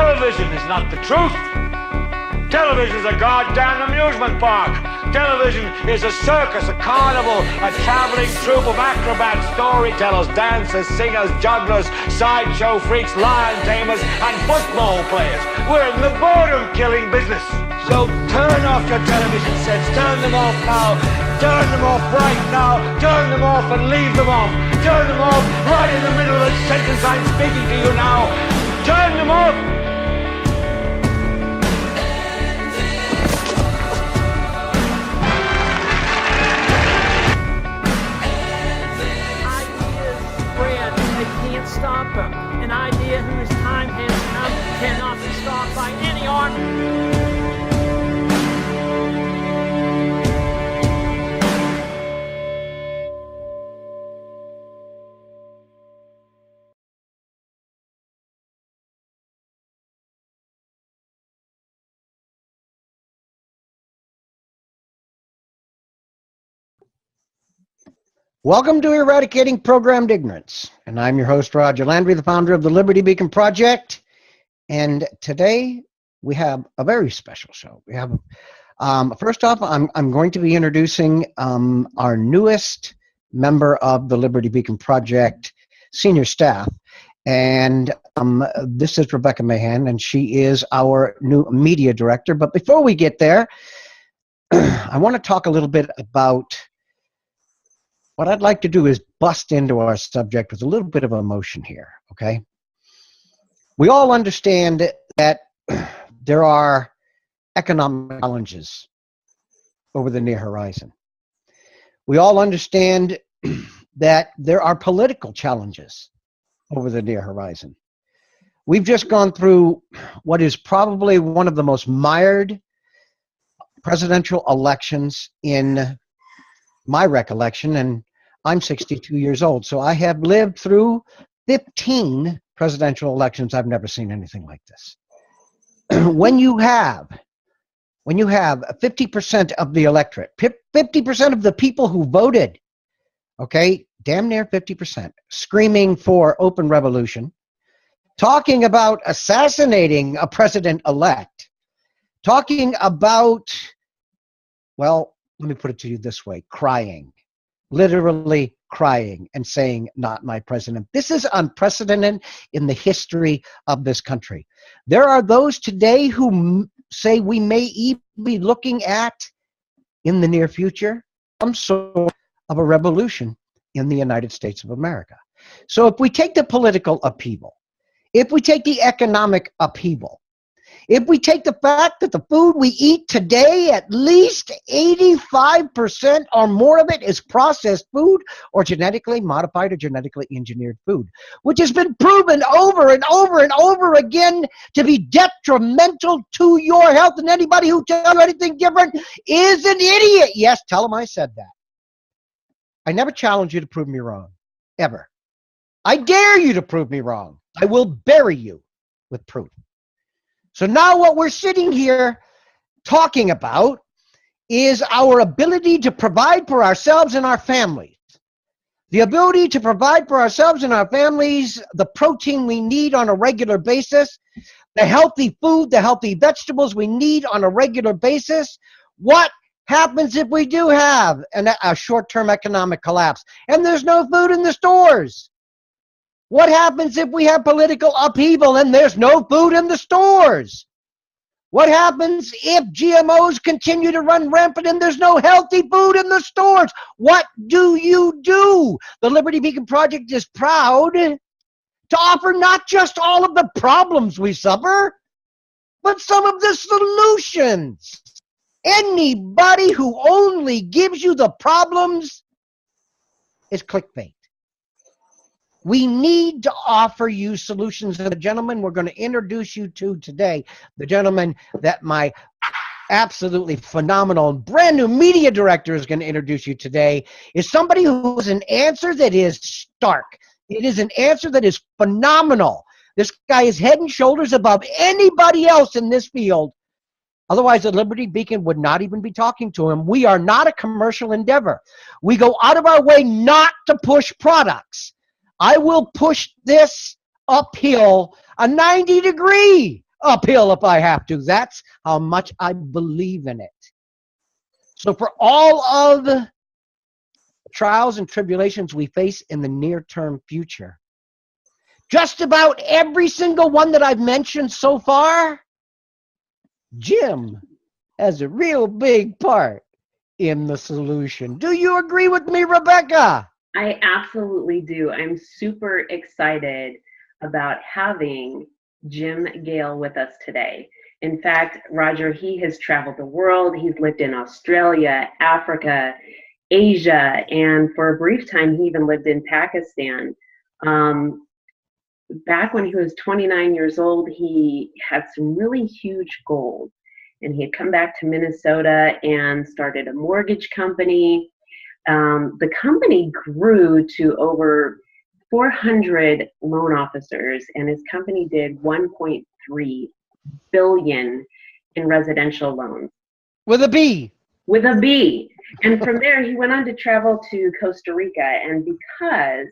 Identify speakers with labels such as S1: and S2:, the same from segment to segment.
S1: Television is not the truth. Television is a goddamn amusement park. Television is a circus, a carnival, a traveling troupe of acrobats, storytellers, dancers, singers, jugglers, sideshow freaks, lion tamers, and football players. We're in the boredom-killing business. So turn off your television sets. Turn them off now. Turn them off right now. Turn them off and leave them off. Turn them off right in the middle of the sentence I'm speaking to you now. Turn them off.
S2: Stop him. An idea whose time has come cannot be stopped by any army.
S3: Welcome to Eradicating Programmed Ignorance, and I'm your host, Roger Landry, the founder of the Liberty Beacon Project, and today we have a very special show. We have, first off, I'm going to be introducing our newest member of the Liberty Beacon Project senior staff, and this is Rebecca Mahan, and she is our new media director. But before we get there, I want to talk a little bit about what I'd like to do is bust into our subject with a little bit of emotion here, okay? We all understand that there are economic challenges over the near horizon. We all understand that there are political challenges over the near horizon. We've just gone through what is probably one of the most mired presidential elections in my recollection, and I'm 62 years old, so I have lived through 15 presidential elections. I've never seen anything like this. When you have 50% of the electorate, 50% of the people who voted, okay, damn near 50%, screaming for open revolution, talking about assassinating a president-elect, talking about, well, let me put it to you this way, crying. Literally crying and saying, not my president. This is unprecedented in the history of this country. There are those today who say we may be looking at, in the near future, some sort of a revolution in the United States of America. So if we take the political upheaval, if we take the economic upheaval, if we take the fact that the food we eat today, at least 85% or more of it is processed food or genetically modified or genetically engineered food, which has been proven over and over and over again to be detrimental to your health. And anybody who tells you anything different is an idiot. Yes, tell them I said that. I never challenge you to prove me wrong, ever. I dare you to prove me wrong. I will bury you with proof. So now what we're sitting here talking about is our ability to provide for ourselves and our families. The ability to provide for ourselves and our families the protein we need on a regular basis, the healthy food, the healthy vegetables we need on a regular basis. What happens if we do have a short-term economic collapse and there's no food in the stores? What happens if we have political upheaval and there's no food in the stores? What happens if GMOs continue to run rampant and there's no healthy food in the stores? What do you do? The Liberty Beacon Project is proud to offer not just all of the problems we suffer, but some of the solutions. Anybody who only gives you the problems is clickbait. We need to offer you solutions. And the gentleman we're going to introduce you to today, the gentleman that my absolutely phenomenal brand new media director is going to introduce you today, is somebody who has an answer that is stark. It is an answer that is phenomenal. This guy is head and shoulders above anybody else in this field. Otherwise, the Liberty Beacon would not even be talking to him. We are not a commercial endeavor. We go out of our way not to push products. I will push this uphill a 90-degree uphill if I have to. That's how much I believe in it. So for all of the trials and tribulations we face in the near-term future, just about every single one that I've mentioned so far, Jim has a real big part in the solution. Do you agree with me, Rebecca?
S4: I absolutely do. I'm super excited about having Jim Gale with us today. In fact, Roger, he has traveled the world. He's lived in Australia, Africa, Asia, and for a brief time, he even lived in Pakistan. Back when he was 29 years old, he had some really huge goals. And he had come back to Minnesota and started a mortgage company. The company grew to over 400 loan officers, and his company did 1.3 billion in residential loans.
S3: With a B.
S4: With a B. And from there, he went on to travel to Costa Rica. And because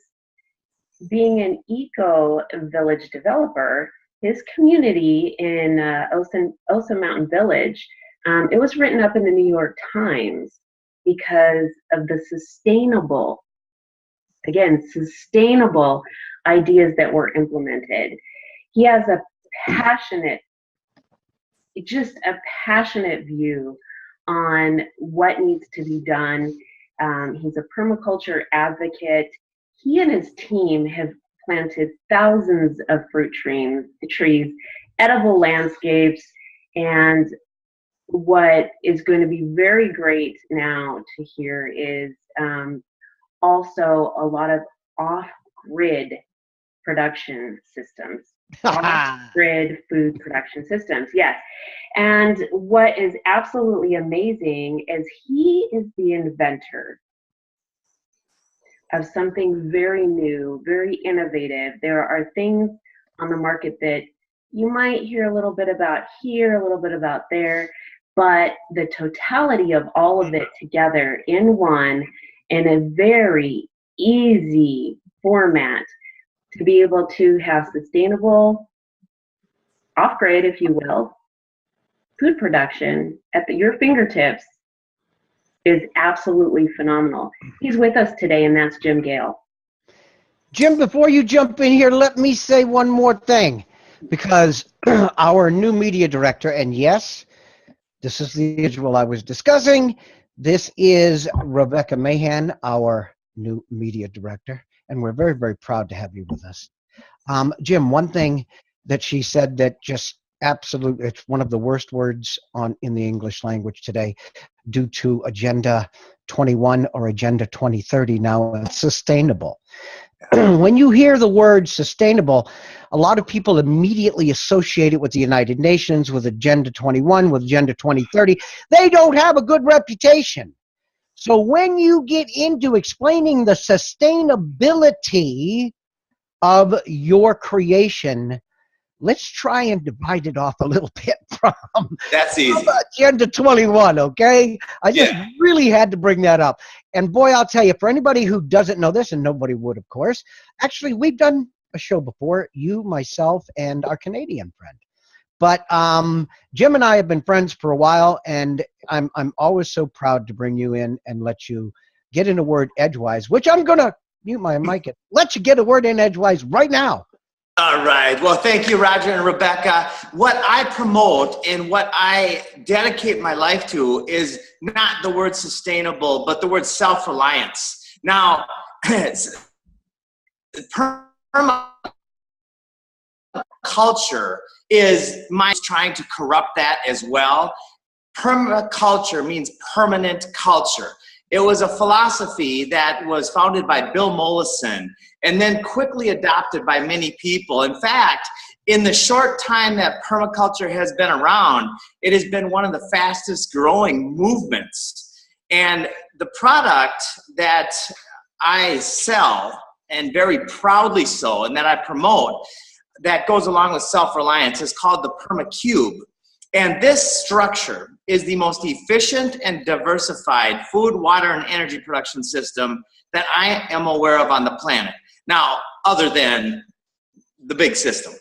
S4: being an eco-village developer, his community in Osa Mountain Village, it was written up in the New York Times because of the sustainable ideas that were implemented. He has a passionate view on what needs to be done. He's a permaculture advocate. He and his team have planted thousands of fruit trees, edible landscapes, and what is going to be very great now to hear is also a lot of off-grid production systems. Off-grid food production systems, yes. And what is absolutely amazing is he is the inventor of something very new, very innovative. There are things on the market that you might hear a little bit about here, a little bit about there, but the totality of all of it together in one, in a very easy format, to be able to have sustainable, off-grid, if you will, food production at your fingertips is absolutely phenomenal. He's with us today, and that's Jim Gale.
S3: Jim, before you jump in here, let me say one more thing, because our new media director, and yes, this is the individual I was discussing, this is Rebecca Mahan, our new media director, and we're very, very proud to have you with us. Jim, one thing that she said that just absolutely, it's one of the worst words in the English language today due to Agenda 21 or Agenda 2030 now, it's sustainable. When you hear the word sustainable, a lot of people immediately associate it with the United Nations, with Agenda 21, with Agenda 2030. They don't have a good reputation. So when you get into explaining the sustainability of your creation, let's try and divide it off a little bit from
S5: That's easy.
S3: Agenda 21, okay? I just really had to bring that up. And boy, I'll tell you, for anybody who doesn't know this, and nobody would, of course, actually, we've done a show before, you, myself, and our Canadian friend. But Jim and I have been friends for a while, and I'm always so proud to bring you in and let you get in a word edgewise, which I'm going to mute my mic and let you get a word in edgewise right now.
S5: All right. Well, thank you, Roger and Rebecca. What I promote and what I dedicate my life to is not the word sustainable, but the word self-reliance. Now, permaculture is trying to corrupt that as well. Permaculture means permanent culture. It was a philosophy that was founded by Bill Mollison and then quickly adopted by many people. In fact, in the short time that permaculture has been around, it has been one of the fastest growing movements. And the product that I sell, and very proudly so, and that I promote, that goes along with self-reliance is called the PermaCube. And this structure is the most efficient and diversified food, water, and energy production system that I am aware of on the planet. Now, other than the big system,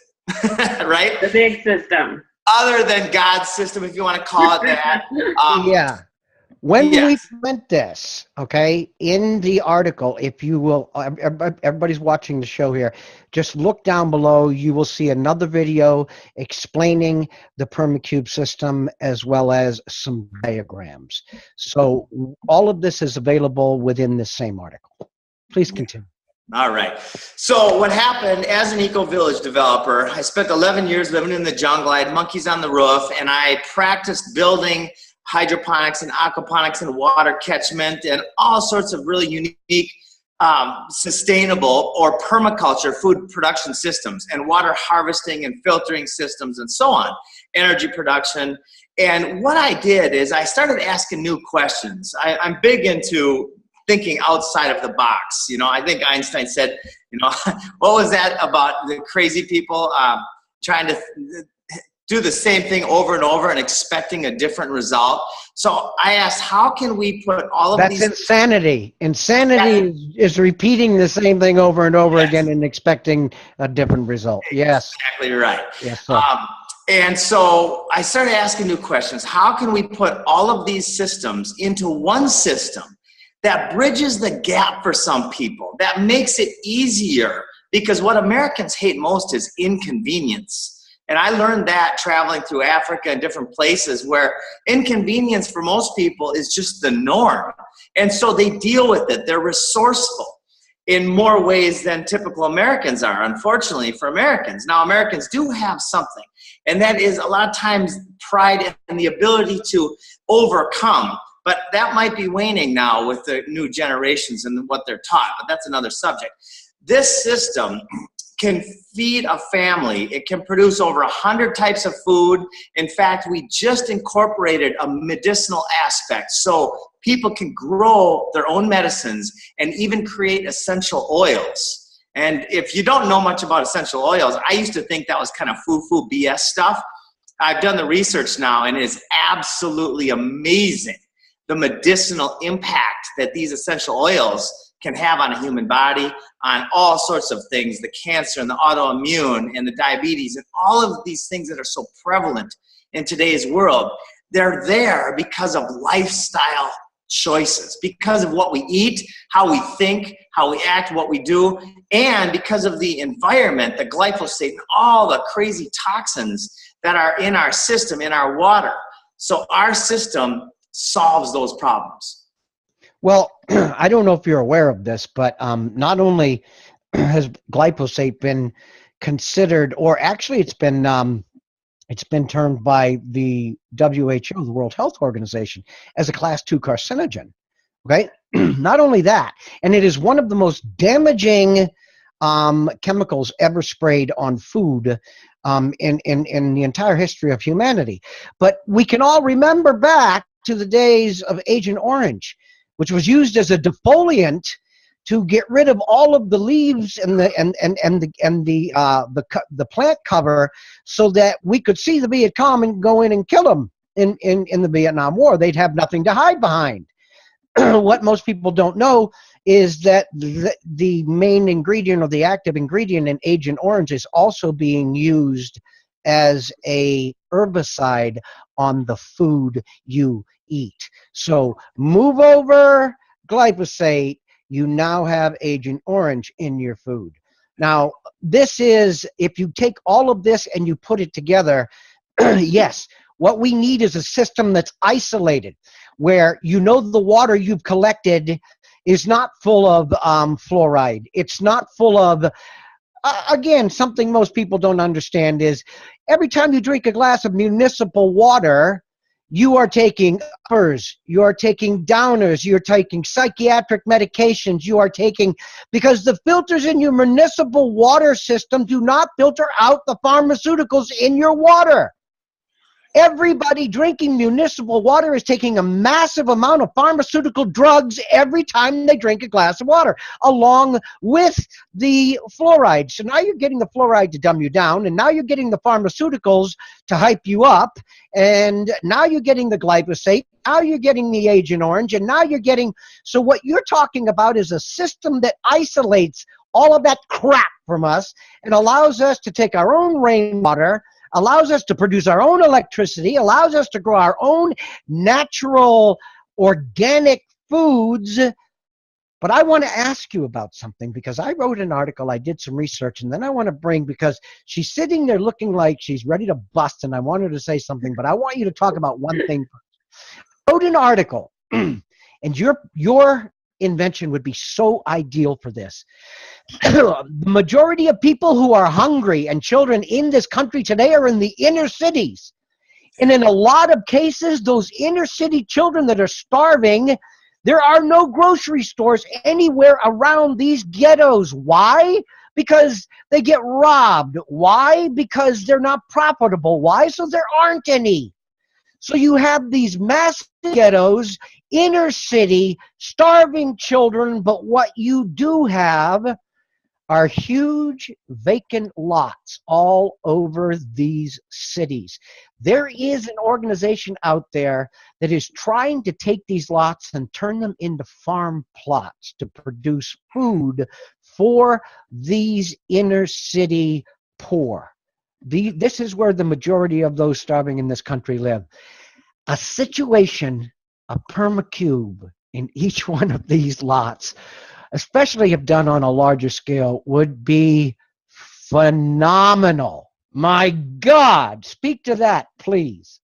S5: right?
S4: The big system.
S5: other than God's system, if you want to call it that.
S3: Yeah. When
S5: Yes.
S3: we went this, okay, in the article, if you will, everybody's watching the show here, just look down below. You will see another video explaining the PermaCube system as well as some diagrams. So all of this is available within the same article. Please continue.
S5: All right. So what happened as an eco-village developer, I spent 11 years living in the jungle. I had monkeys on the roof, and I practiced building hydroponics and aquaponics and water catchment and all sorts of really unique, sustainable or permaculture food production systems and water harvesting and filtering systems and so on, energy production. And what I did is I started asking new questions. I'm big into thinking outside of the box. You know, I think Einstein said, you know, what was that about the crazy people trying to do the same thing over and over and expecting a different result? So I asked, how can we put all of these—
S3: That's insanity. Insanity is repeating the same thing over and over again and expecting a different result. Yes.
S5: Exactly right.
S3: Yes, sir.
S5: And so I started asking new questions. How can we put all of these systems into one system that bridges the gap for some people, that makes it easier? Because what Americans hate most is inconvenience. And I learned that traveling through Africa and different places where inconvenience for most people is just the norm. And so they deal with it. They're resourceful in more ways than typical Americans are, unfortunately, for Americans. Now, Americans do have something, and that is a lot of times pride and the ability to overcome. But that might be waning now with the new generations and what they're taught, but that's another subject. This system can feed a family. It can produce over 100 types of food. In fact, we just incorporated a medicinal aspect so people can grow their own medicines and even create essential oils. And if you don't know much about essential oils, I used to think that was kind of foo-foo BS stuff. I've done the research now, and it is absolutely amazing the medicinal impact that these essential oils can have on a human body, on all sorts of things, the cancer and the autoimmune and the diabetes and all of these things that are so prevalent in today's world. They're there because of lifestyle choices, because of what we eat, how we think, how we act, what we do, and because of the environment, the glyphosate, and all the crazy toxins that are in our system, in our water. So our system solves those problems.
S3: Well, I don't know if you're aware of this, but not only has glyphosate been considered, or actually it's been termed by the WHO, the World Health Organization, as a Class 2 carcinogen. Okay, not only that, and it is one of the most damaging chemicals ever sprayed on food in the entire history of humanity. But we can all remember back to the days of Agent Orange, which was used as a defoliant to get rid of all of the leaves and the plant cover, so that we could see the Viet Cong and go in and kill them in the Vietnam War. They'd have nothing to hide behind. What most people don't know is that the main ingredient, or the active ingredient, in Agent Orange is also being used as a herbicide on the food you eat. So move over glyphosate, you now have Agent Orange in your food. Now, this is, if you take all of this and you put it together, yes, what we need is a system that's isolated, where you know the water you've collected is not full of fluoride. It's not full of, again, something most people don't understand is every time you drink a glass of municipal water, you are taking uppers, you are taking downers, you're taking psychiatric medications, you are taking, because the filters in your municipal water system do not filter out the pharmaceuticals in your water. Everybody drinking municipal water is taking a massive amount of pharmaceutical drugs every time they drink a glass of water, along with the fluoride. So now you're getting the fluoride to dumb you down, and now you're getting the pharmaceuticals to hype you up, and now you're getting the glyphosate, now you're getting the Agent Orange, and now you're getting, so what you're talking about is a system that isolates all of that crap from us and allows us to take our own rainwater, allows us to produce our own electricity, allows us to grow our own natural organic foods. But I want to ask you about something, because I wrote an article, I did some research, and then I want to bring, because she's sitting there looking like she's ready to bust, and I want her to say something, but I want you to talk about one thing first. I wrote an article, and your invention would be so ideal for this. The majority of people who are hungry and children in this country today are in the inner cities. And in a lot of cases, those inner city children that are starving, there are no grocery stores anywhere around these ghettos. Why? Because they get robbed. Why? Because they're not profitable. Why? So there aren't any. So you have these massive ghettos, inner city, starving children, but what you do have are huge vacant lots all over these cities. There is an organization out there that is trying to take these lots and turn them into farm plots to produce food for these inner city poor. This is where the majority of those starving in this country live. A situation, a PermaCube in each one of these lots, especially if done on a larger scale, would be phenomenal. My God, speak to that, please.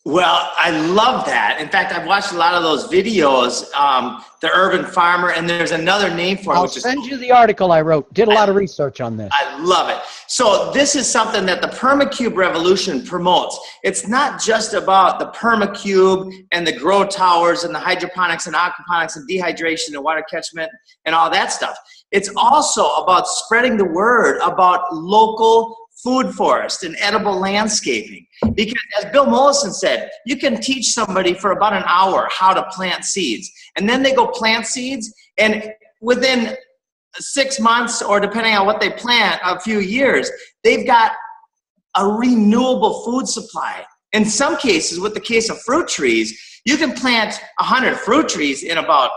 S5: Well, I love that. In fact, I've watched a lot of those videos, The Urban Farmer, and there's another name for it.
S3: I'll send you the article I wrote. Did a lot of research on this.
S5: I love it. So this is something that the PermaCube revolution promotes. It's not just about the PermaCube and the grow towers and the hydroponics and aquaponics and dehydration and water catchment and all that stuff. It's also about spreading the word about local food forest and edible landscaping. Because as Bill Mollison said, you can teach somebody for about an hour how to plant seeds. And then they go plant seeds, and within 6 months, or depending on what they plant, a few years, they've got a renewable food supply. In some cases, with the case of fruit trees, you can plant 100 fruit trees in about,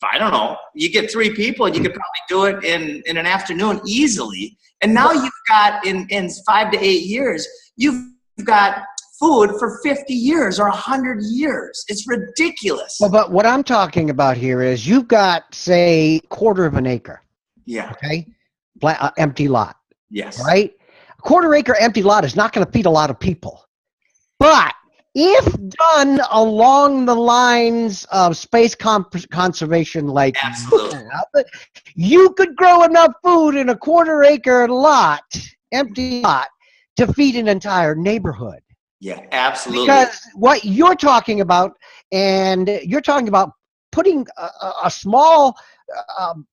S5: I don't know, you get 3 people, and you could probably do it in an afternoon easily. And now you've got, in 5 to 8 years, you've got food for 50 years or 100 years. It's ridiculous.
S3: Well, but what I'm talking about here is you've got, say, 1/4 of an acre.
S5: Yeah.
S3: Okay? Empty lot.
S5: Yes.
S3: Right? A 1/4 acre empty lot is not going to feed a lot of people. But if done along the lines of space conservation, like
S5: Absolutely.
S3: you could grow enough food in a 1/4 acre lot, empty lot, to feed an entire neighborhood.
S5: Yeah, absolutely.
S3: Because what you're talking about, and you're talking about putting a small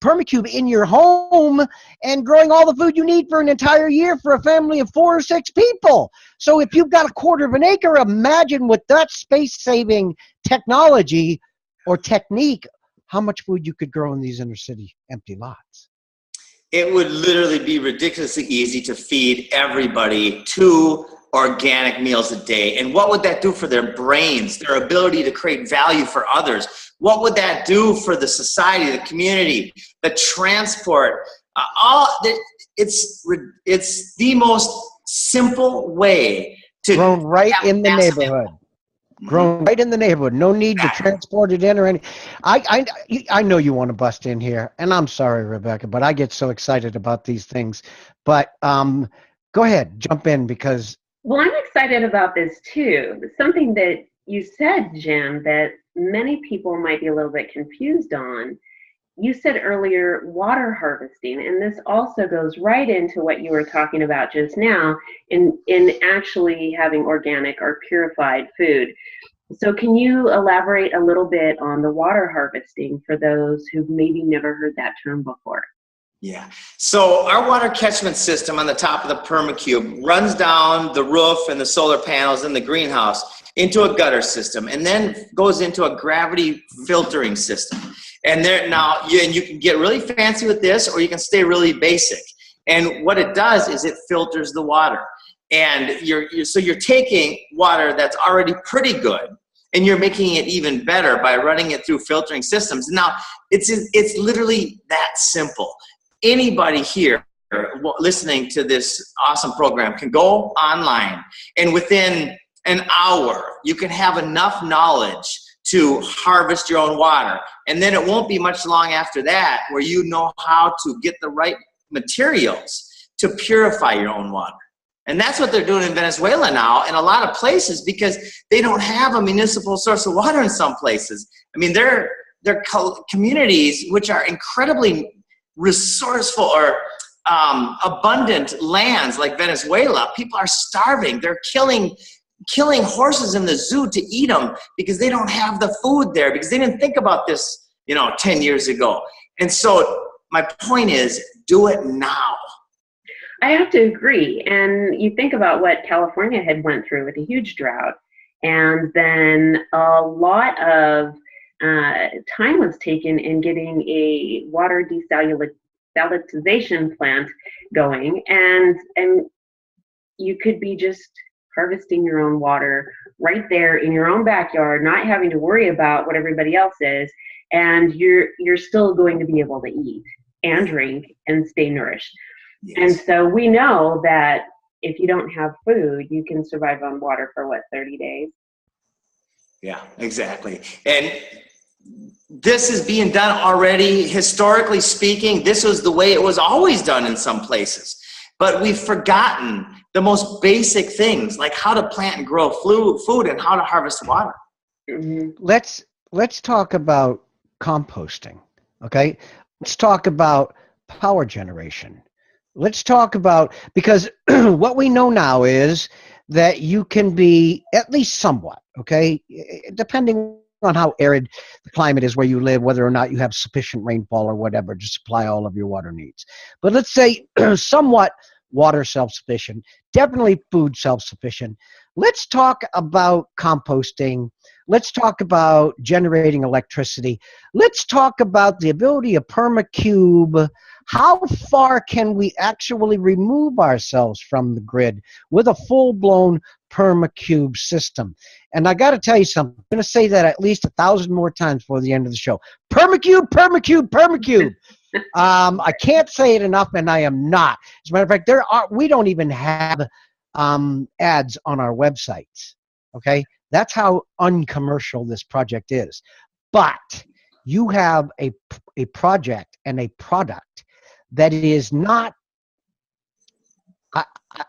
S3: PermaCube in your home and growing all the food you need for an entire year for a family of 4 or 6 people. So if you've got a 1/4 of an acre, imagine with that space-saving technology or technique, how much food you could grow in these inner city empty lots.
S5: It would literally be ridiculously easy to feed everybody 2 organic meals a day. And what would that do for their brains, their ability to create value for others? What would that do for the society, the community, the transport? It's the most simple way to
S3: grown right in the neighborhood. Grown right in the neighborhood. No need to transport it in or any. I know you want to bust in here, and I'm sorry, Rebecca, but I get so excited about these things. But go ahead, jump in, because.
S4: Well, I'm excited about this too. Something that you said, Jim, that many people might be a little bit confused on. You said earlier water harvesting, and this also goes right into what you were talking about just now in actually having organic or purified food. So can you elaborate a little bit on the water harvesting for those who've maybe never heard that term before?
S5: Yeah. So our water catchment system on the top of the PermaCube runs down the roof and the solar panels in the greenhouse into a gutter system, and then goes into a gravity filtering system. And there now, you can get really fancy with this, or you can stay really basic. And what it does is it filters the water. And so you're taking water that's already pretty good, and you're making it even better by running it through filtering systems. Now, it's literally that simple. Anybody here listening to this awesome program can go online, and within an hour, you can have enough knowledge to harvest your own water. And then it won't be much long after that where you know how to get the right materials to purify your own water. And that's what they're doing in Venezuela now in a lot of places, because they don't have a municipal source of water in some places. I mean, they're communities which are incredibly resourceful or abundant lands like Venezuela. People are starving. They're killing horses in the zoo to eat them because they don't have the food there, because they didn't think about this, 10 years ago. And so my point is, do it now.
S4: I have to agree. And you think about what California had went through with a huge drought, and then a lot of time was taken in getting a water desalinization plant going, and you could be just harvesting your own water right there in your own backyard, not having to worry about what everybody else is, and you're still going to be able to eat and drink and stay nourished.
S5: Yes.
S4: And so we know that if you don't have food, you can survive on water for 30 days?
S5: Yeah, exactly. And this is being done already. Historically speaking, this was the way it was always done in some places. But we've forgotten the most basic things, like how to plant and grow food and how to harvest water.
S4: Mm-hmm.
S3: Let's talk about composting, okay? Let's talk about power generation. Let's talk about, because what we know now is that you can be at least somewhat, okay, depending on how arid the climate is where you live, whether or not you have sufficient rainfall or whatever to supply all of your water needs. But let's say somewhat water self-sufficient, definitely food self-sufficient. Let's talk about composting. Let's talk about generating electricity. Let's talk about the ability of PermaCube. How far can we actually remove ourselves from the grid with a full-blown PermaCube system? And I got to tell you something. I'm going to say that at least 1,000 more times before the end of the show. PermaCube, PermaCube, PermaCube. I can't say it enough, and I am not. As a matter of fact, we don't even have ads on our websites. Okay, that's how uncommercial this project is. But you have a project and a product that is not.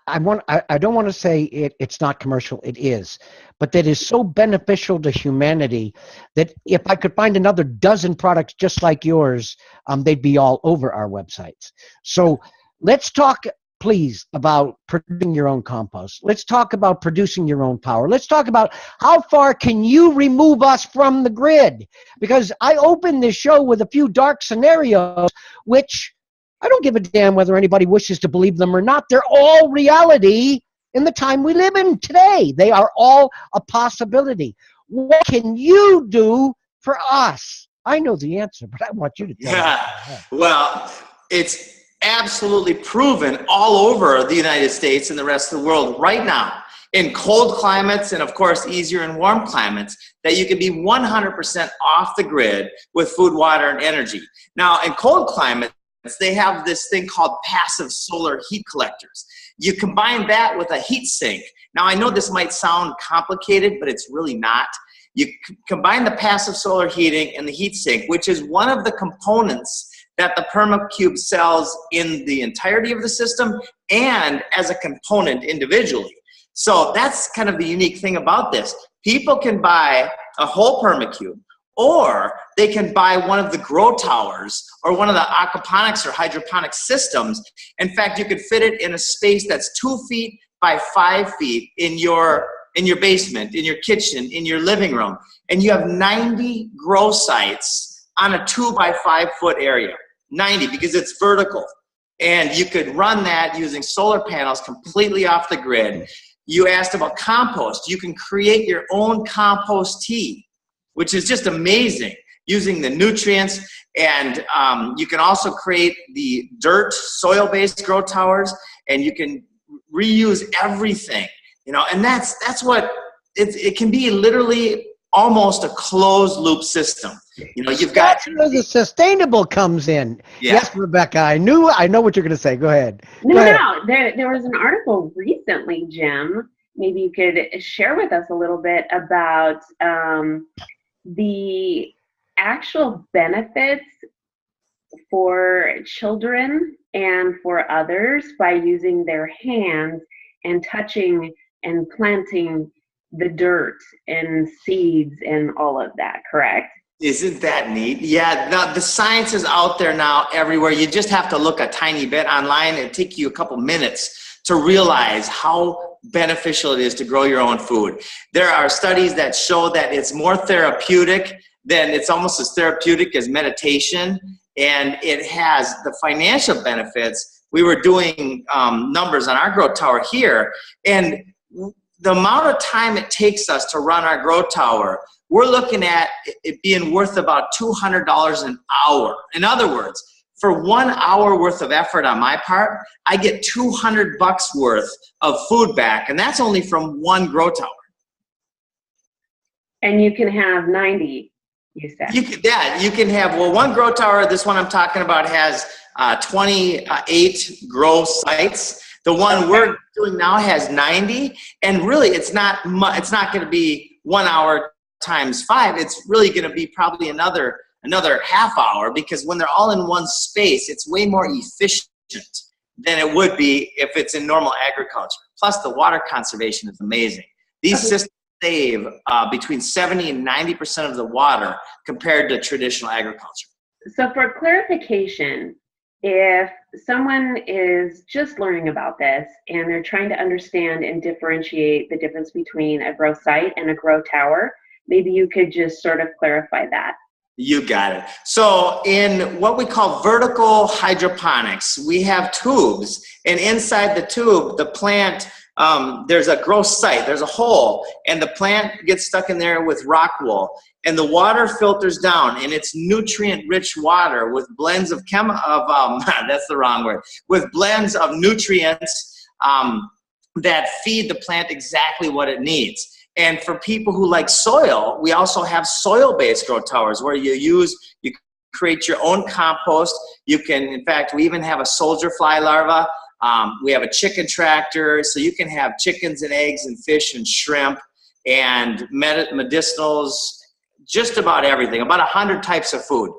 S3: I don't want to say it's not commercial. It is, but that is so beneficial to humanity that if I could find another dozen products just like yours, they'd be all over our websites. So let's talk, please, about producing your own compost. Let's talk about producing your own power. Let's talk about how far can you remove us from the grid? Because I opened this show with a few dark scenarios, which I don't give a damn whether anybody wishes to believe them or not. They're all reality in the time we live in today. They are all a possibility. What can you do for us? I know the answer, but I want you to tell me.
S5: Yeah, well, it's absolutely proven all over the United States and the rest of the world right now, in cold climates and, of course, easier and warm climates, that you can be 100% off the grid with food, water, and energy. Now, in cold climates, they have this thing called passive solar heat collectors. You combine that with a heat sink. Now, I know this might sound complicated, but it's really not. You combine the passive solar heating and the heat sink, which is one of the components that the PermaCube sells in the entirety of the system and as a component individually. So that's kind of the unique thing about this. People can buy a whole PermaCube, or they can buy one of the grow towers or one of the aquaponics or hydroponic systems. In fact, you could fit it in a space that's 2 feet by 5 feet in your basement, in your kitchen, in your living room. And you have 90 grow sites on a 2 by 5 foot area. 90, because it's vertical. And you could run that using solar panels completely off the grid. You asked about compost. You can create your own compost tea, which is just amazing, using the nutrients. And you can also create the dirt, soil-based grow towers, and you can reuse everything, and that's what it can be literally almost a closed loop system. You know, you've got
S3: That's where the sustainable comes in.
S5: Yeah.
S3: Yes, Rebecca, I know what you're going to say. Go ahead.
S4: No,
S3: Go ahead.
S4: no. There was an article recently, Jim. Maybe you could share with us a little bit about the actual benefits for children and for others by using their hands and touching and planting the dirt and seeds and all of that, correct?
S5: Isn't that neat? Yeah, the science is out there now everywhere. You just have to look a tiny bit online. It'll take you a couple minutes to realize how beneficial it is to grow your own food. There are studies that show that it's more therapeutic than, it's almost as therapeutic as meditation, and it has the financial benefits. We were doing numbers on our grow tower here, and the amount of time it takes us to run our grow tower, we're looking at it being worth about $200 an hour. In other words, for 1 hour worth of effort on my part, I get $200 worth of food back, and that's only from one grow tower.
S4: And you can have 90, you said.
S5: You can have, well, one grow tower, this one I'm talking about, has 28 grow sites. The one we're doing now has 90, and really it's not going to be 1 hour times 5. It's really going to be probably another half hour, because when they're all in one space, it's way more efficient than it would be if it's in normal agriculture. Plus, the water conservation is amazing. These systems save between 70 and 90% of the water compared to traditional agriculture.
S4: So for clarification, if someone is just learning about this and they're trying to understand and differentiate the difference between a grow site and a grow tower, maybe you could just sort of clarify that.
S5: You got it. So in what we call vertical hydroponics, we have tubes, and inside the tube, the plant, there's a grow site, there's a hole, and the plant gets stuck in there with rock wool, and the water filters down, and it's nutrient-rich water with blends of that's the wrong word, with blends of nutrients that feed the plant exactly what it needs. And for people who like soil, we also have soil-based grow towers where you create your own compost. You can, in fact, we even have a soldier fly larva. We have a chicken tractor, so you can have chickens and eggs and fish and shrimp and medicinals, just about everything, about 100 types of food.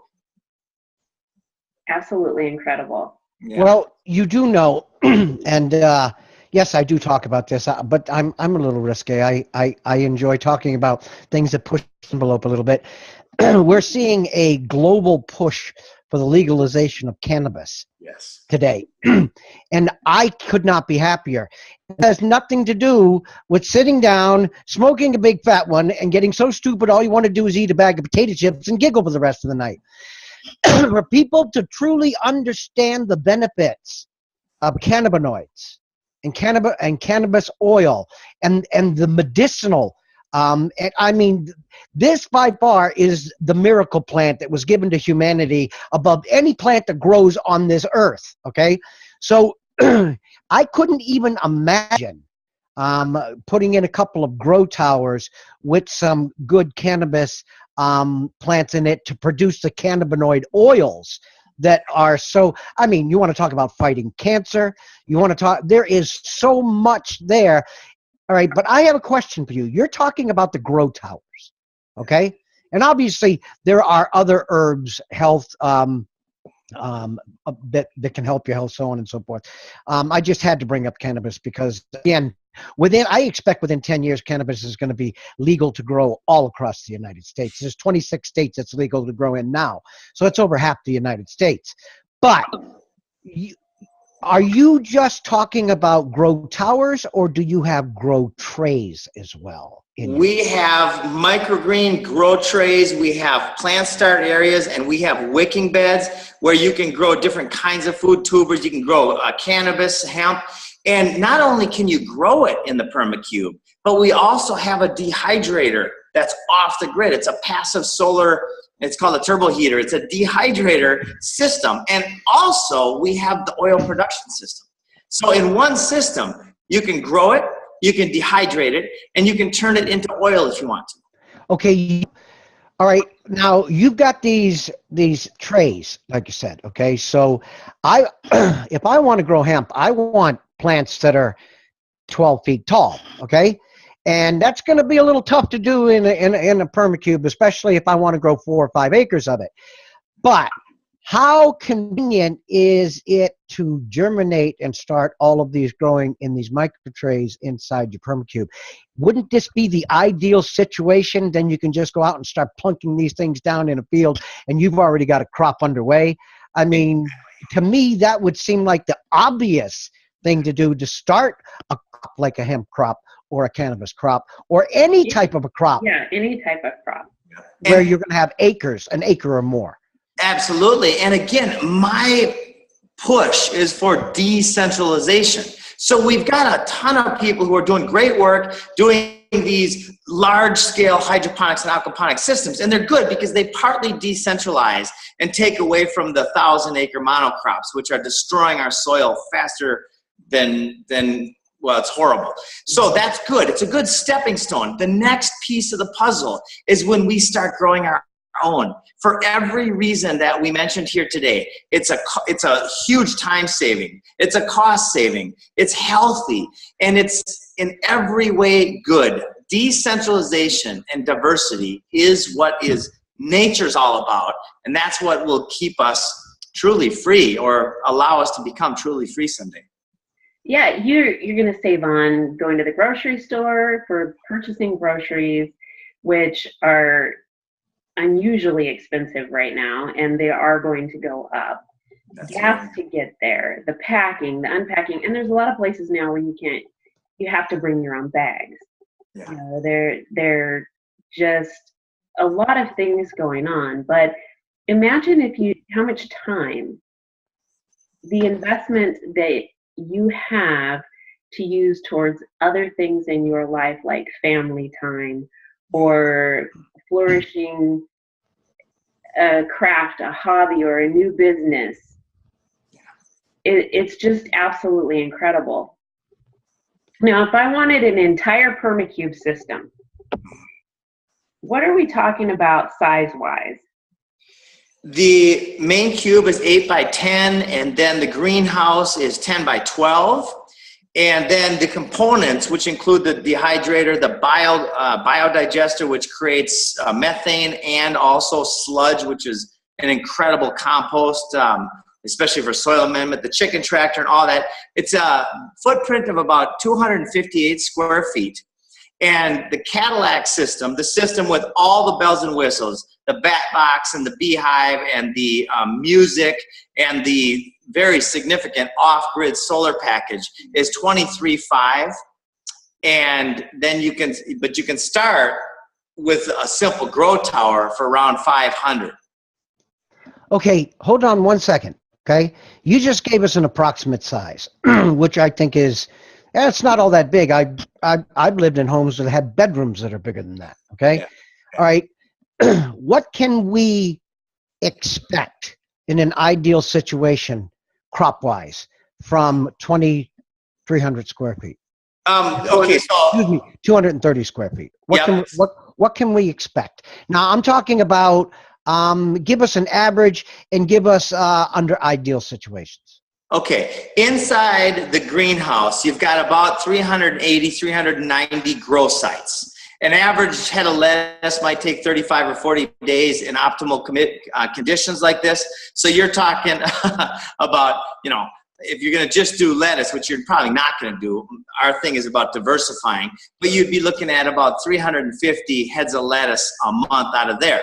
S4: Absolutely incredible.
S5: Yeah.
S3: Well, you do know, and yes, I do talk about this, but I'm a little risky. I enjoy talking about things that push the envelope a little bit. We're seeing a global push for the legalization of cannabis today. And I could not be happier. It has nothing to do with sitting down, smoking a big fat one, and getting so stupid all you want to do is eat a bag of potato chips and giggle for the rest of the night. For people to truly understand the benefits of cannabinoids and cannabis oil and the medicinal, and I mean, this by far is the miracle plant that was given to humanity above any plant that grows on this earth. Okay, so I couldn't even imagine putting in a couple of grow towers with some good cannabis plants in it to produce the cannabinoid oils that are so, I mean, you want to talk about fighting cancer, you want to talk, there is so much there. All right, but I have a question for you. You're talking about the grow towers, okay? And obviously there are other herbs, health, that can help your health, so on and so forth. I just had to bring up cannabis because, again, I expect within 10 years, cannabis is going to be legal to grow all across the United States. There's 26 states it's legal to grow in now. So it's over half the United States. But are you just talking about grow towers, or do you have grow trays as well?
S5: We have microgreen grow trays, we have plant start areas, and we have wicking beds where you can grow different kinds of food tubers. You can grow cannabis, hemp, and not only can you grow it in the PermaCube, but we also have a dehydrator that's off the grid. It's a passive solar, it's called a turbo heater. It's a dehydrator system, and also we have the oil production system. So in one system, you can grow it, you can dehydrate it, and you can turn it into oil if you want to.
S3: Okay. All right. Now you've got these trays, like you said. Okay. So I, if I want to grow hemp, I want plants that are 12 feet tall. Okay. And that's going to be a little tough to do in a PermaCube, especially if I want to grow 4 or 5 acres of it. But how convenient is it to germinate and start all of these growing in these micro trays inside your PermaCube? Wouldn't this be the ideal situation? Then you can just go out and start plunking these things down in a field and you've already got a crop underway. I mean, to me, that would seem like the obvious thing to do to start a crop like a hemp crop or a cannabis crop or any type of a crop.
S4: Yeah, any type of crop.
S3: Where you're going to have acres, an acre or more.
S5: Absolutely. And again, my push is for decentralization. So we've got a ton of people who are doing great work, doing these large-scale hydroponics and aquaponics systems, and they're good because they partly decentralize and take away from the 1,000-acre monocrops, which are destroying our soil faster than well, it's horrible. So that's good. It's a good stepping stone. The next piece of the puzzle is when we start growing our own. For every reason that we mentioned here today, it's a huge time saving. It's a cost saving. It's healthy. And it's in every way good. Decentralization and diversity is what nature's all about. And that's what will keep us truly free or allow us to become truly free someday.
S4: Yeah, you're going to save on going to the grocery store for purchasing groceries, which are unusually expensive right now, and they are going to go up. Gas to get there, the packing, the unpacking, and there's a lot of places now where you have to bring your own bags.
S5: Yeah.
S4: You know, they're just a lot of things going on. But imagine how much time, the investment that you have to use towards other things in your life, like family time or flourishing a craft, a hobby, or a new business. It's just absolutely incredible. Now, if I wanted an entire PermaCube system, what are we talking about size-wise?
S5: The main cube is 8 by 10, and then the greenhouse is 10 by 12. And then the components, which include the dehydrator, the biodigester, which creates methane, and also sludge, which is an incredible compost, especially for soil amendment, the chicken tractor and all that. It's a footprint of about 258 square feet. And the Cadillac system, the system with all the bells and whistles, the bat box and the beehive and the music and the very significant off-grid solar package is $23,500. And then you can start with a simple grow tower for around $500.
S3: Okay, hold on one second. Okay, you just gave us an approximate size, which I think is, it's not all that big. I've lived in homes that had bedrooms that are bigger than that. Okay, yeah. All right. What can we expect in an ideal situation, crop-wise, from 2,300 square feet?
S5: Okay, so
S3: excuse me, 230 square feet. What can we expect? Now, I'm talking about. Give us an average and give us under ideal situations.
S5: Okay, inside the greenhouse, you've got about 380, 390 grow sites. An average head of lettuce might take 35 or 40 days in optimal conditions like this. So you're talking about, if you're going to just do lettuce, which you're probably not going to do, our thing is about diversifying, but you'd be looking at about 350 heads of lettuce a month out of there.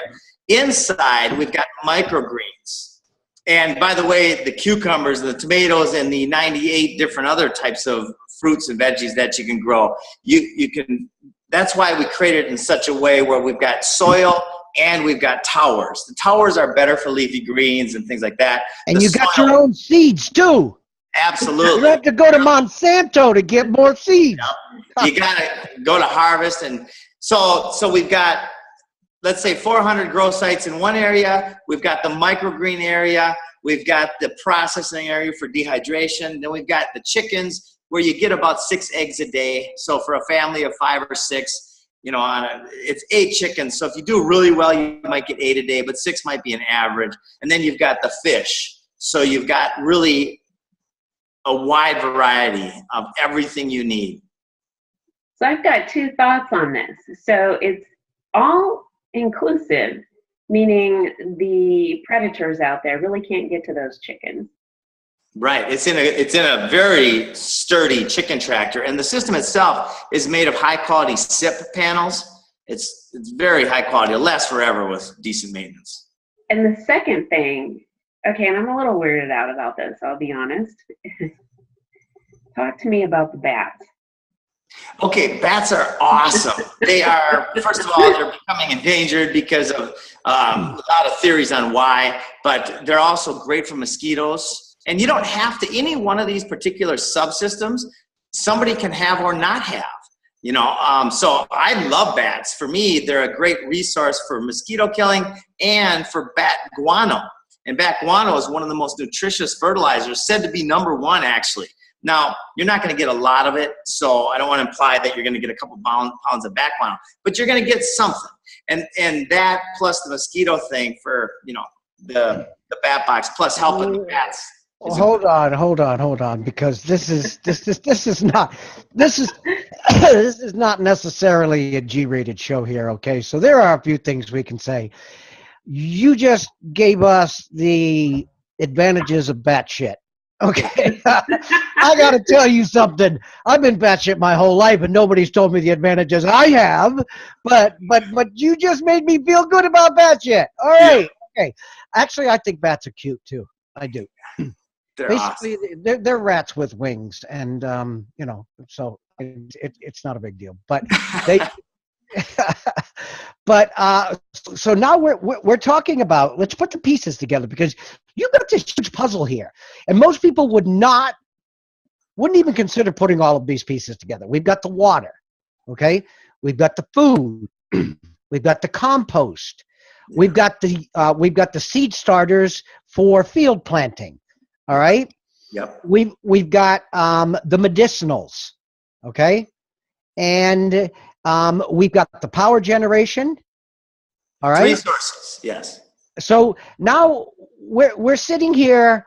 S5: Inside, we've got microgreens. And by the way, the cucumbers, the tomatoes, and the 98 different other types of fruits and veggies that you can grow, you can. That's why we created it in such a way where we've got soil and we've got towers. The towers are better for leafy greens and things like that.
S3: And you got your own seeds too.
S5: Absolutely.
S3: You have to go to Monsanto to get more seeds.
S5: You got to go to harvest. And so we've got, let's say 400 grow sites in one area. We've got the microgreen area. We've got the processing area for dehydration. Then we've got the chickens where you get about 6 eggs a day. So for a family of 5 or 6, you know, it's 8 chickens. So if you do really well, you might get 8 a day, but 6 might be an average. And then you've got the fish. So you've got really a wide variety of everything you need.
S4: So I've got 2 thoughts on this. So it's all inclusive, meaning the predators out there really can't get to those chickens.
S5: Right. It's in a very sturdy chicken tractor, and the system itself is made of high quality SIP panels. It's very high quality. It'll last forever with decent maintenance.
S4: And the second thing, okay, and I'm a little weirded out about this, I'll be honest. Talk to me about the bats.
S5: Okay, bats are awesome. They are, first of all, they're becoming endangered because of a lot of theories on why, but they're also great for mosquitoes. And you don't have to, any one of these particular subsystems, somebody can have or not have. You know, so I love bats. For me, they're a great resource for mosquito killing and for bat guano. And bat guano is one of the most nutritious fertilizers, said to be #1 actually. Now, you're not going to get a lot of it, so I don't want to imply that you're going to get a couple pounds of bat guano, but you're going to get something. And that plus the mosquito thing for, you know, the bat box plus helping the bats.
S3: Hold on, because this is not necessarily a G-rated show here. Okay, so there are a few things we can say. You just gave us the advantages of batshit. Okay, I got to tell you something. I've been batshit my whole life, and nobody's told me the advantages I have. But you just made me feel good about batshit. All right, okay. Actually, I think bats are cute too. I do.
S5: They're
S3: Basically,
S5: awesome.
S3: they're rats with wings, and you know, so it's not a big deal. But they, so now we're talking about, let's put the pieces together, because you got this huge puzzle here, and most people wouldn't even consider putting all of these pieces together. We've got the water, okay? We've got the food, we've got the compost, we've got the seed starters for field planting. All right.
S5: Yep.
S3: We've got the medicinals, okay, and we've got the power generation. All right.
S5: 3 sources. Yes.
S3: So now we're sitting here,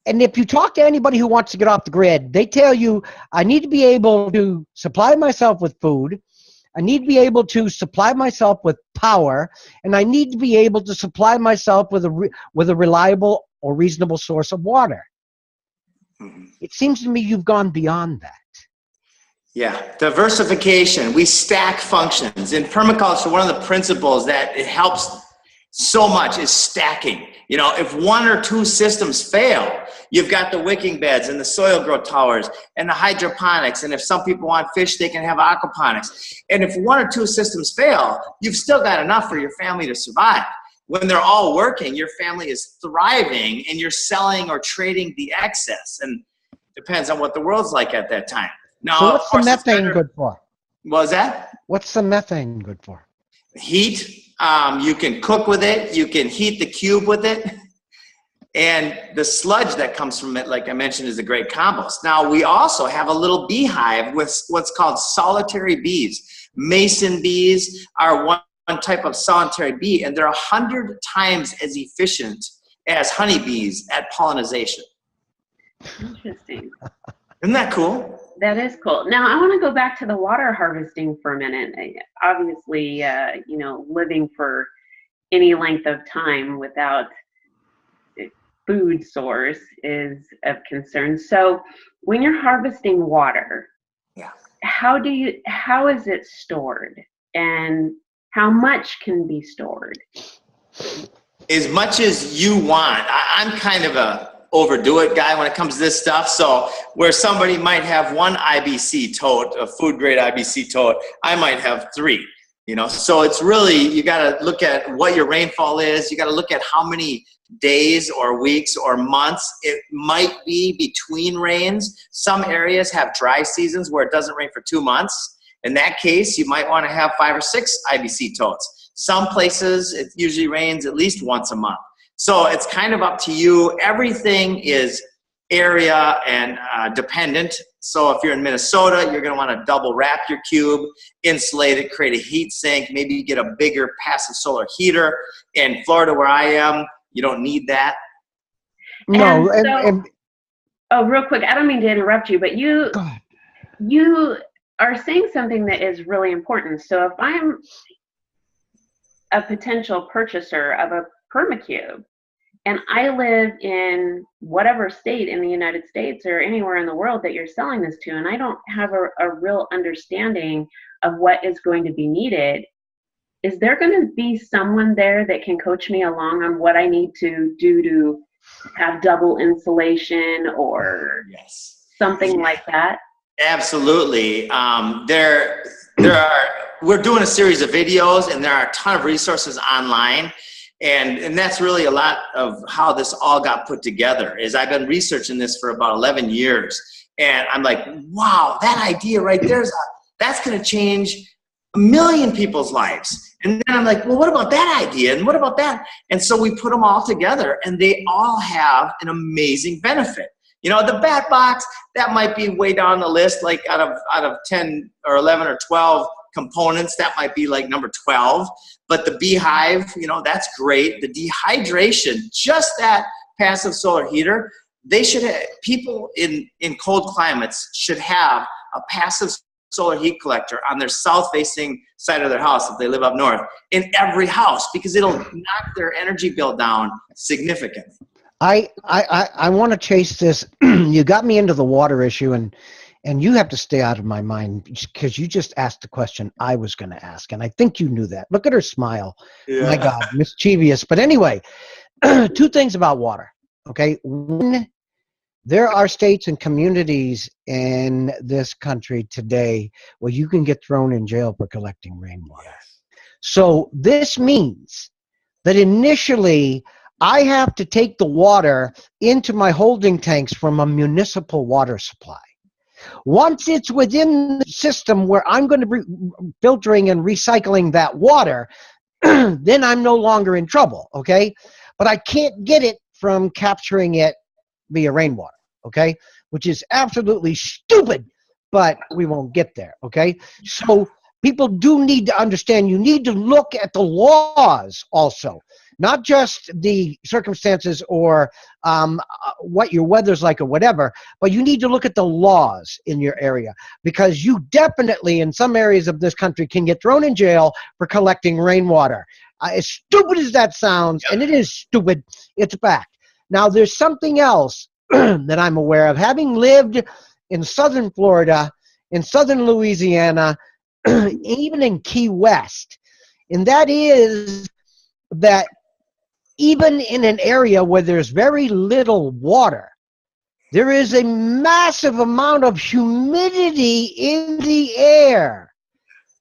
S3: and if you talk to anybody who wants to get off the grid, they tell you, I need to be able to supply myself with food, I need to be able to supply myself with power, and I need to be able to supply myself with a reliable or reasonable source of water.
S5: Mm-hmm.
S3: It seems to me you've gone beyond that.
S5: Yeah, diversification. We stack functions. In permaculture, one of the principles that it helps so much is stacking. You know, if 1 or 2 systems fail, you've got the wicking beds and the soil grow towers and the hydroponics. And if some people want fish, they can have aquaponics. And if 1 or 2 systems fail, you've still got enough for your family to survive. When they're all working, your family is thriving and you're selling or trading the excess. And depends on what the world's like at that time. Now,
S3: so what's the methane good for?
S5: What was that?
S3: What's the methane good for?
S5: Heat. You can cook with it. You can heat the cube with it. And the sludge that comes from it, like I mentioned, is a great compost. Now, we also have a little beehive with what's called solitary bees. Mason bees are one type of solitary bee, and they're 100 times as efficient as honeybees at pollination.
S4: Interesting.
S5: Isn't that cool?
S4: That is cool. Now, I want to go back to the water harvesting for a minute. Obviously, you know, living for any length of time without food source is of concern. So when you're harvesting water, how is it stored, and how much can be stored?
S5: As much as you want. I'm kind of a overdo it guy when it comes to this stuff. So where somebody might have 1 IBC tote, a food grade IBC tote, I might have 3. You know, so it's really, you got to look at what your rainfall is. You got to look at how many days or weeks or months it might be between rains. Some areas have dry seasons where it doesn't rain for 2 months. In that case, you might want to have 5 or 6 IBC totes. Some places, it usually rains at least once a month. So it's kind of up to you. Everything is area and dependent. So if you're in Minnesota, you're going to want to double wrap your cube, insulate it, create a heat sink, maybe get a bigger passive solar heater. In Florida, where I am, you don't need that.
S3: No,
S4: oh, real quick, I don't mean to interrupt you, but you are saying something that is really important. So if I'm a potential purchaser of a PermaCube and I live in whatever state in the United States or anywhere in the world that you're selling this to, and I don't have a real understanding of what is going to be needed, is there going to be someone there that can coach me along on what I need to do to have double insulation or something like that?
S5: Absolutely. We're doing a series of videos, and there are a ton of resources online. And that's really a lot of how this all got put together. Is I've been researching this for about 11 years. And I'm like, wow, that idea right there, that's going to change 1 million people's lives. And then I'm like, well, what about that idea? And what about that? And so we put them all together, and they all have an amazing benefit. You know, the bat box, that might be way down the list, like out of 10 or 11 or 12 components, that might be like number 12. But the beehive, you know, that's great. The dehydration, just that passive solar heater, they should have, people in cold climates should have a passive solar heat collector on their south-facing side of their house if they live up north, in every house, because it'll knock their energy bill down significantly.
S3: I want to chase this. You got me into the water issue, and you have to stay out of my mind because you just asked the question I was going to ask, and I think you knew that. Look at her smile. Yeah. My God, mischievous. But anyway, 2 things about water, okay? One, there are states and communities in this country today where you can get thrown in jail for collecting rainwater. Yes. So this means that initially I have to take the water into my holding tanks from a municipal water supply. Once it's within the system where I'm going to be filtering and recycling that water, then I'm no longer in trouble, okay? But I can't get it from capturing it via rainwater, okay? Which is absolutely stupid, but we won't get there, okay? So people do need to understand, you need to look at the laws also, not just the circumstances or what your weather's like or whatever, but you need to look at the laws in your area, because you definitely in some areas of this country can get thrown in jail for collecting rainwater. As stupid as that sounds, and it is stupid, it's back. Now there's something else that I'm aware of, having lived in southern Florida, in southern Louisiana, even in Key West, and that is that even in an area where there's very little water, there is a massive amount of humidity in the air.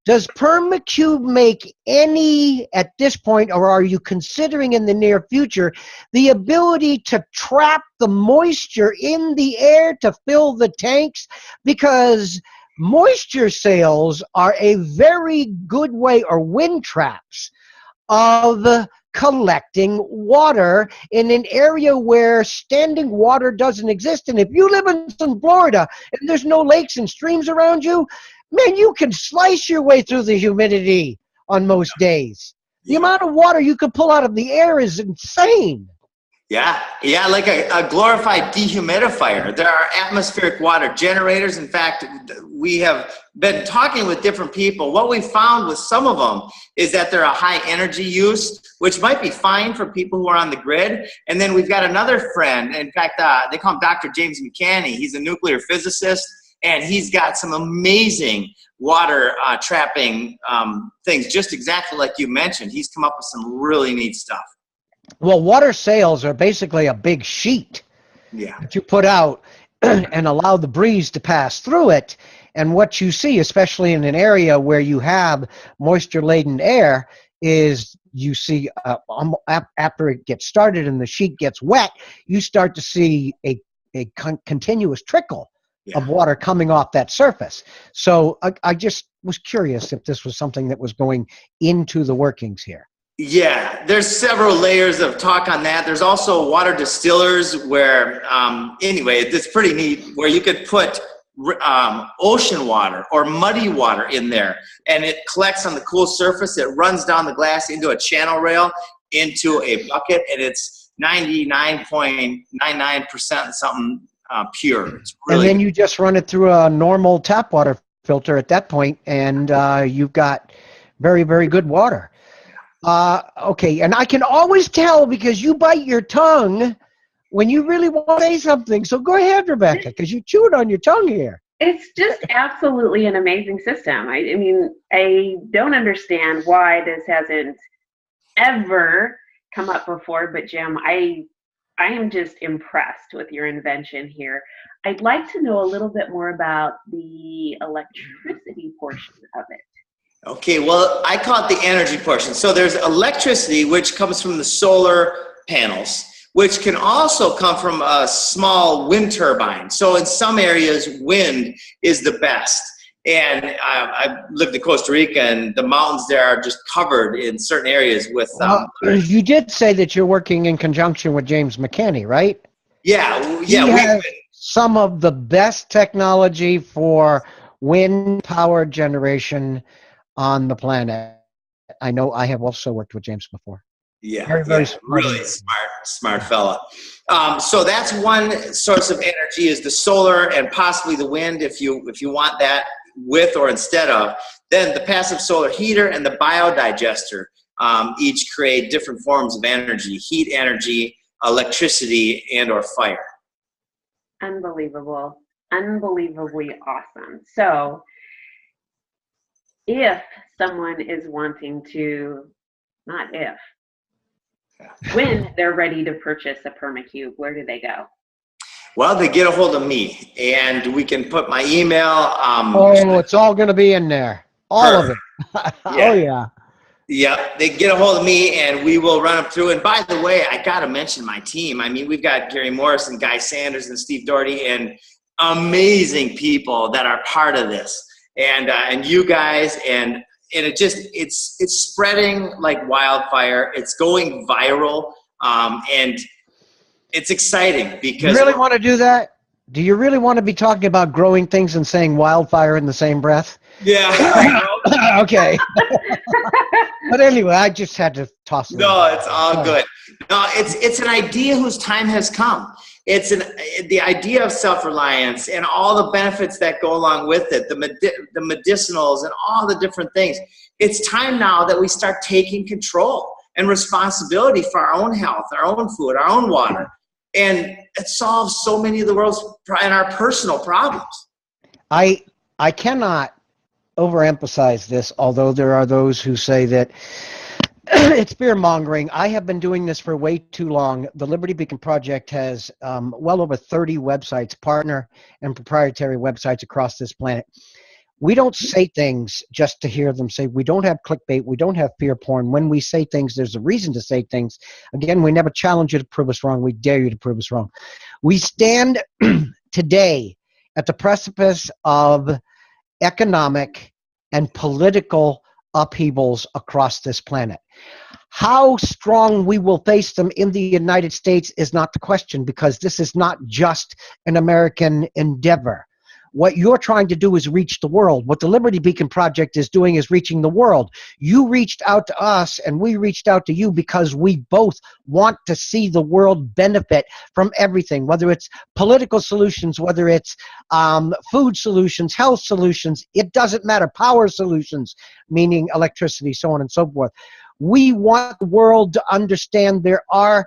S3: Does PermaCube make any, at this point, or are you considering in the near future, the ability to trap the moisture in the air to fill the tanks? Because moisture sails are a very good way, or wind traps, of collecting water in an area where standing water doesn't exist. And if you live in Florida and there's no lakes and streams around you, man, you can slice your way through the humidity on most days. The amount of water you can pull out of the air is insane.
S5: Yeah, like a glorified dehumidifier. There are atmospheric water generators. In fact, we have been talking with different people. What we found with some of them is that they're a high energy use, which might be fine for people who are on the grid. And then we've got another friend. In fact, they call him Dr. James McCanney. He's a nuclear physicist, and he's got some amazing water trapping things, just exactly like you mentioned. He's come up with some really neat stuff.
S3: Well, water sails are basically a big sheet that you put out and allow the breeze to pass through it. And what you see, especially in an area where you have moisture-laden air, is you see after it gets started and the sheet gets wet, you start to see a continuous trickle of water coming off that surface. So I just was curious if this was something that was going into the workings here.
S5: Yeah, there's several layers of talk on that. There's also water distillers where, anyway, it's pretty neat, where you could put ocean water or muddy water in there, and it collects on the cool surface. It runs down the glass into a channel rail, into a bucket, and it's 99.99% something pure. It's really
S3: and then you just run it through a normal tap water filter at that point, and you've got very, very good water. Okay, and I can always tell because you bite your tongue when you really want to say something. So go ahead, Rebecca, because you chewed on your tongue here.
S4: It's just absolutely an amazing system. I mean, I don't understand why this hasn't ever come up before, but Jim, I am just impressed with your invention here. I'd like to know a little bit more about the electricity portion of it.
S5: Okay, well, I call it the energy portion. So there's electricity, which comes from the solar panels, which can also come from a small wind turbine. So in some areas, wind is the best. And I've lived in Costa Rica, and the mountains there are just covered in certain areas with...
S3: you did say that you're working in conjunction with James McCanney, right?
S5: Yeah.
S3: He has some of the best technology for wind power generation on the planet. I know I have also worked with James before.
S5: Yeah,
S3: very
S5: really smart fella. So that's one source of energy, is the solar and possibly the wind, if you want that with or instead of. Then the passive solar heater and the biodigester each create different forms of energy: heat energy, electricity, and or fire.
S4: Unbelievable. Unbelievably awesome. So if someone is wanting to, not if, when they're ready to purchase a PermaCube, where do they go?
S5: Well, they get a hold of me, and we can put my email.
S3: It's all going to be in there. All of it. Oh, yeah.
S5: Yeah, they get a hold of me, and we will run them through. And by the way, I got to mention my team. I mean, we've got Gary Morris and Guy Sanders and Steve Doherty, and amazing people that are part of this. And you guys, and it's spreading like wildfire. It's going viral, and it's exciting because...
S3: You really want to do that? Do you really want to be talking about growing things and saying wildfire in the same breath?
S5: Yeah.
S3: Okay. But anyway, I just had to toss it.
S5: No, it's all good. No, it's an idea whose time has come. It's the idea of self-reliance and all the benefits that go along with it, the medicinals and all the different things. It's time now that we start taking control and responsibility for our own health, our own food, our own water. And it solves so many of the world's and our personal problems.
S3: I cannot overemphasize this, although there are those who say that it's fear-mongering. I have been doing this for way too long. The Liberty Beacon Project has well over 30 websites, partner and proprietary websites across this planet. We don't say things just to hear them say. We don't have clickbait. We don't have fear porn. When we say things, there's a reason to say things. Again, we never challenge you to prove us wrong. We dare you to prove us wrong. We stand today at the precipice of economic and political upheavals across this planet. How strong we will face them in the United States is not the question, because this is not just an American endeavor. What you're trying to do is reach the world. What the Liberty Beacon Project is doing is reaching the world. You reached out to us, and we reached out to you because we both want to see the world benefit from everything, whether it's political solutions, whether it's food solutions, health solutions, it doesn't matter, power solutions, meaning electricity, so on and so forth. We want the world to understand there are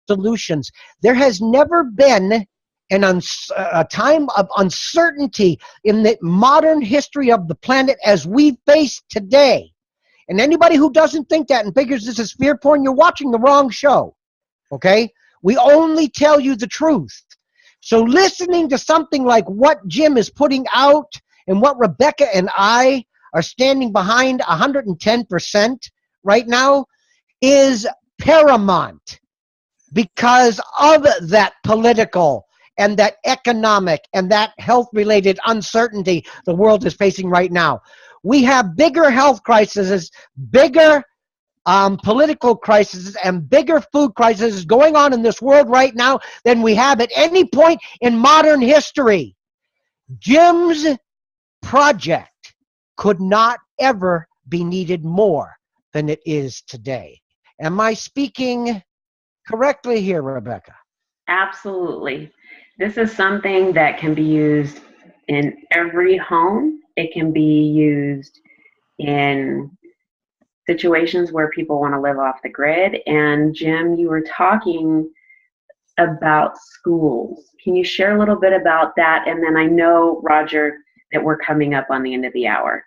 S3: solutions. There has never been a time of uncertainty in the modern history of the planet as we face today. And anybody who doesn't think that and figures this is fear porn, you're watching the wrong show. Okay? We only tell you the truth. So listening to something like what Jim is putting out and what Rebecca and I are standing behind 110% right now is paramount because of that political and that economic and that health-related uncertainty the world is facing right now. We have bigger health crises, bigger political crises, and bigger food crises going on in this world right now than we have at any point in modern history. Jim's project could not ever be needed more than it is today. Am I speaking correctly here, Rebecca?
S4: Absolutely. This is something that can be used in every home. It can be used in situations where people want to live off the grid. And Jim, you were talking about schools. Can you share a little bit about that? And then I know, Roger, that we're coming up on the end of the hour.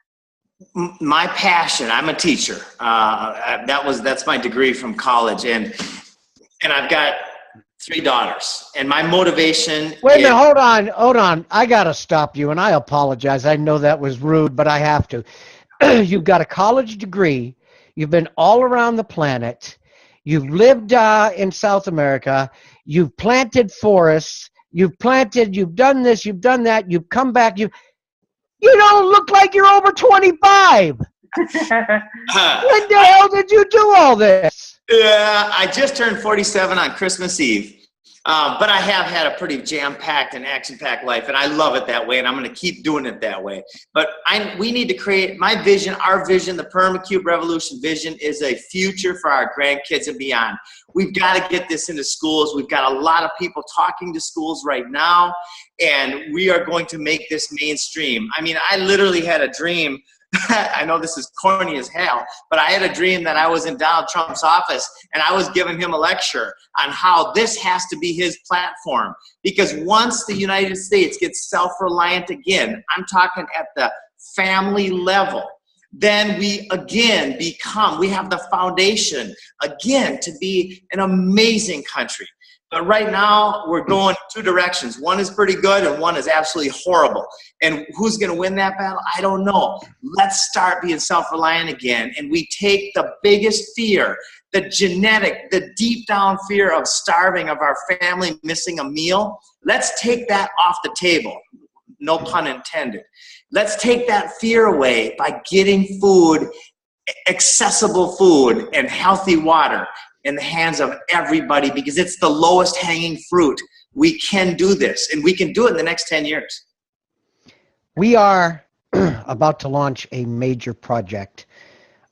S5: My passion, I'm a teacher. That's my degree from college. And I've got 3 daughters. And my motivation
S3: Wait a minute, hold on. I got to stop you, and I apologize. I know that was rude, but I have to. You've got a college degree. You've been all around the planet. You've lived in South America. You've planted forests. You've done this, you've done that. You've come back. You don't look like you're over 25. When the hell did you do all this?
S5: Yeah, I just turned 47 on Christmas Eve. But I have had a pretty jam-packed and action-packed life, and I love it that way, and I'm going to keep doing it that way. But we need to create my vision, our vision, the PermaCube Revolution vision is a future for our grandkids and beyond. We've got to get this into schools. We've got a lot of people talking to schools right now, and we are going to make this mainstream. I mean, I literally had a dream. I know this is corny as hell, but I had a dream that I was in Donald Trump's office and I was giving him a lecture on how this has to be his platform. Because once the United States gets self-reliant again, I'm talking at the family level, then we again we have the foundation again to be an amazing country. But right now, we're going 2 directions. One is pretty good and one is absolutely horrible. And who's going to win that battle? I don't know. Let's start being self-reliant again. And we take the biggest fear, the genetic, the deep down fear of starving, of our family missing a meal. Let's take that off the table. No pun intended. Let's take that fear away by getting food, accessible food, and healthy water in the hands of everybody, because it's the lowest hanging fruit. We can do this, and we can do it in the next 10 years.
S3: We are about to launch a major project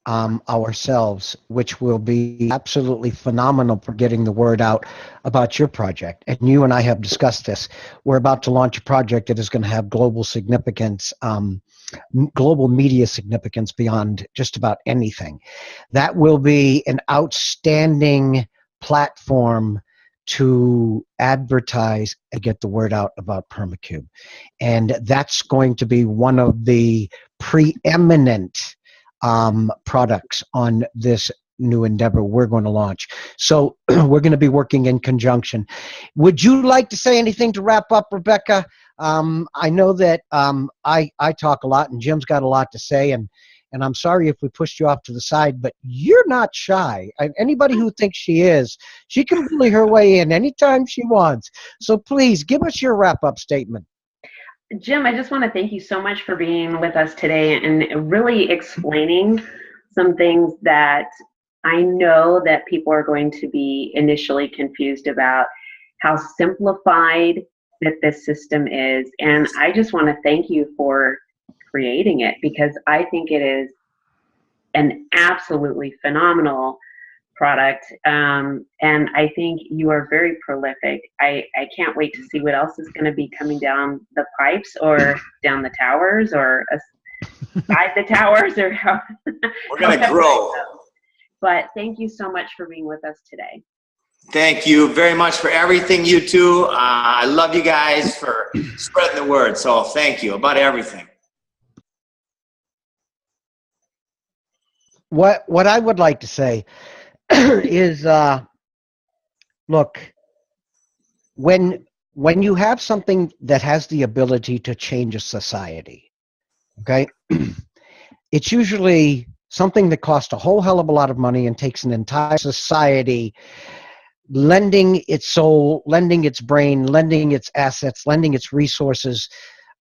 S3: ourselves, which will be absolutely phenomenal for getting the word out about your project. And you and I have discussed this. We're about to launch a project that is going to have global significance, global media significance beyond just about anything. That will be an outstanding platform to advertise and get the word out about PermaCube. And that's going to be one of the preeminent products on this new endeavor we're going to launch. So we're going to be working in conjunction. Would you like to say anything to wrap up, Rebecca? I know that I talk a lot and Jim's got a lot to say, and I'm sorry if we pushed you off to the side, but you're not shy. Anybody who thinks she is, she can bully her way in anytime she wants. So please give us your wrap-up statement.
S4: Jim, I just want to thank you so much for being with us today and really explaining some things that I know that people are going to be initially confused about, how simplified that this system is. And I just want to thank you for creating it, because I think it is an absolutely phenomenal product. And I think you are very prolific. I can't wait to see what else is going to be coming down the pipes or down the towers or beside the towers or how.
S5: We're going to grow.
S4: But thank you so much for being with us today.
S5: Thank you very much for everything, you two. I love you guys for spreading the word. So thank you about everything.
S3: What I would like to say is, look, when you have something that has the ability to change a society, okay, it's usually something that costs a whole hell of a lot of money and takes an entire society lending its soul, lending its brain, lending its assets, lending its resources.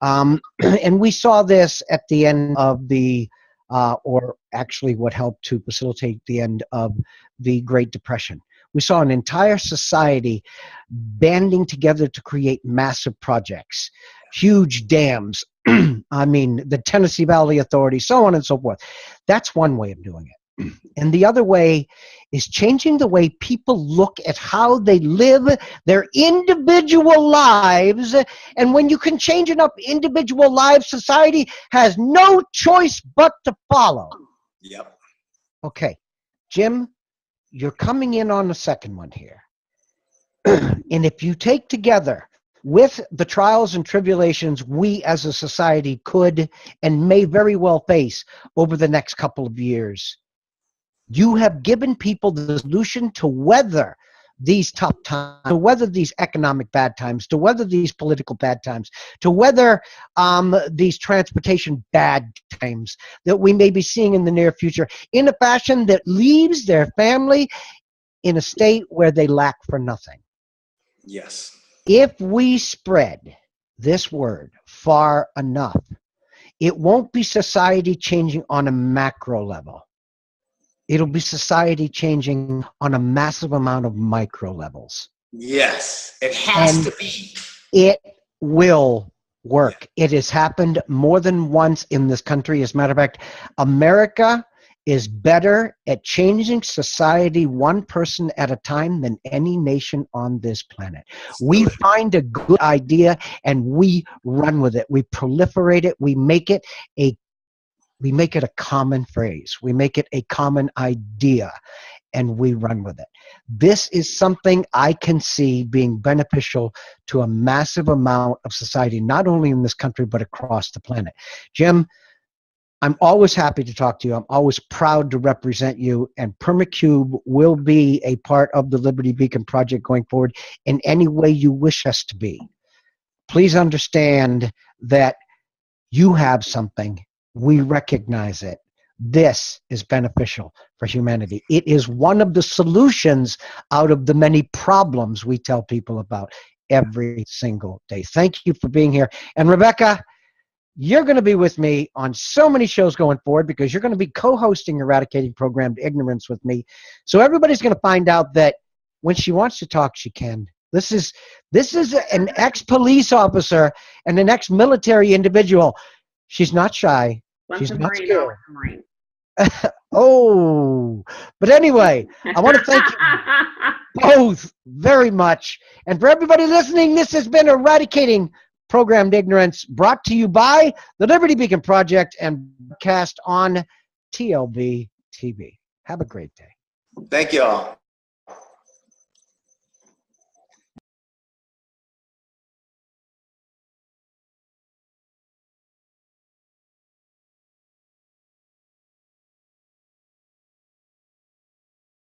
S3: And we saw this at the end of the or actually what helped to facilitate the end of the Great Depression. We saw an entire society banding together to create massive projects huge dams. I mean, the Tennessee Valley Authority, so on and so forth. That's one way of doing it. And the other way is changing the way people look at how they live their individual lives. And when you can change enough individual lives, society has no choice but to follow.
S5: Yep.
S3: Okay, Jim, you're coming in on the second one here. And if you take together with the trials and tribulations we as a society could and may very well face over the next couple of years, you have given people the solution to weather these tough times, to weather these economic bad times, to weather these political bad times, to weather these transportation bad times that we may be seeing in the near future in a fashion that leaves their family in a state where they lack for nothing.
S5: Yes.
S3: If we spread this word far enough, it won't be society changing on a macro level. It'll be society changing on a massive amount of micro levels.
S5: Yes, it has to be.
S3: It will work. It has happened more than once in this country. As a matter of fact, America is better at changing society one person at a time than any nation on this planet. We find a good idea and we run with it. We proliferate it. We make it a common phrase. We make it a common idea and we run with it. This is something I can see being beneficial to a massive amount of society, not only in this country, but across the planet. Jim, I'm always happy to talk to you. I'm always proud to represent you, and PermaCube will be a part of the Liberty Beacon Project going forward in any way you wish us to be. Please understand that you have something. We recognize it. This is beneficial for humanity. It is one of the solutions out of the many problems we tell people about every single day. Thank you for being here. And Rebecca, you're going to be with me on so many shows going forward because you're going to be co-hosting Eradicating Programmed Ignorance with me. So everybody's going to find out that when she wants to talk, she can. This is an ex-police officer and an ex-military individual. She's not shy. She's not scared. Oh, but anyway, I want to thank you both very much. And for everybody listening, this has been Eradicating Programmed Ignorance, brought to you by the Liberty Beacon Project and broadcast on TLB TV. Have a great day.
S5: Thank you all.